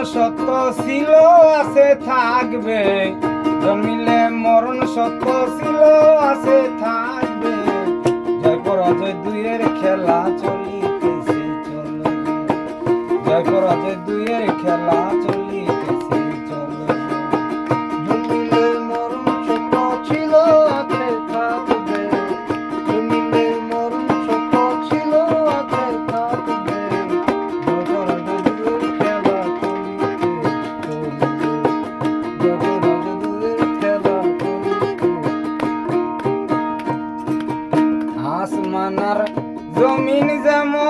সত্য ছিল আছে থাকবে, জন্মিলে মরণ সত্য ছিল আছে থাকবে, জয় পরাজয় দুইয়ের খেলা চলিতেছে চলবে, জয় পরাজয় দুইয়ের খেলা চলিতেছে চলবে। জন্মিলে মরণ সত্য ছিল আছে থাকবে, জন্মিলে মরণ সত্য ছিল আছে থাকবে, জয় পরাজয় দুইয়ের খেলা চলিতে চলবে, জয় পরাজয় দুইয়ের খেলা চলিতে। আসমান আর জমিন যেমন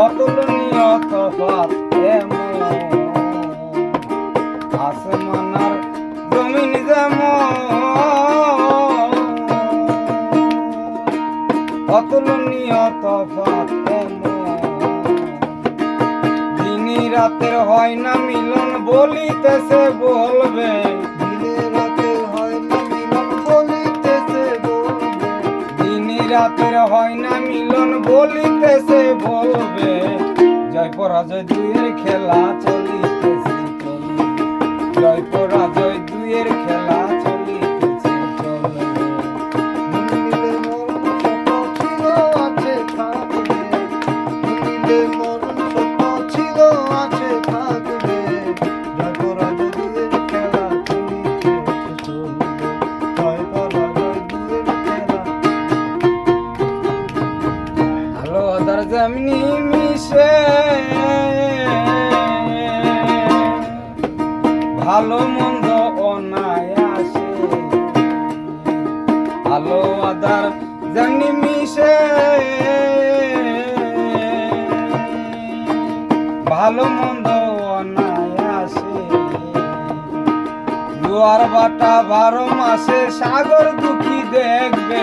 অতুলনীয় তফাৎ এমন, আসমান আর জমিন যেমন অতুলনীয় তফাৎ এমন, দিনই রাতের হয় না মিলন বলিতেছে বলবে, দিনে রাতে হয় না মিলন বলিতেছে বলবে, দিনই রাতের হয় না মিলন বলিতেছে বলবে, জয় পরাজয় দুইয়ের খেলা চলিতেছে চলবে, জয় পরাজয় দুইয়ের খেলা চলিতেছে চলবে। জন্মিলে মরণ সত্য ছিল আছে থাকবে, জন্মিলে মরণ সত্য ছিল আছে থাকবে, জয় পরাজয় দুইয়ের খেলা চলিতেছে চলবে, জয় পরাজয় দুইয়ের খেলা। আলো আধার যেমনি মিশে ভালো মন্দ অনায়াসে, আলো আধার যেমনি মিশে ভালো মন্দ অনায়াসে, জোয়ার বাটা 12 মাসে সাগর দুঃখী দেখবে,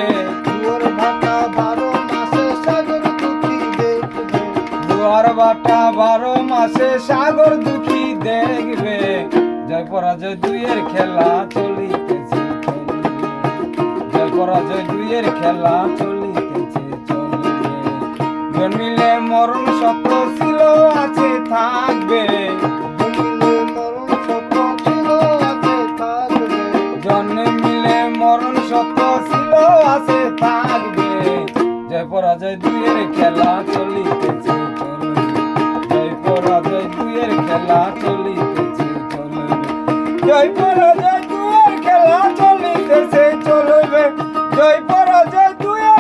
জোয়ার ভাটা 12 মাসে সাগর দুঃখী দেখবে, জোয়ার বাটা 12 মাসে সাগর দুঃখী দেখবে, জয় পরাজয় দুইয়ের খেলা চলিতেছে চলবে, জয় পরাজয় দুইয়ের খেলা চলিতেছে চলবে, জন্মিলে মরণ সত্য ছিল আছে থাকবে, জন্মিলে মরণ সত্য ছিল আছে থাকবে, জন্মিলে মরণ সত্য ছিল আছে থাকবে, জয় পরাজয় দুইয়ের খেলা চলিতেছে চলবে, জয় পরাজয় দুইয়ের খেলা চলিতেছে চলবে, জয় পরাজয় দুইয়ের খেলা চলিতেছে চলবে, জয় পরাজয় দুইয়ের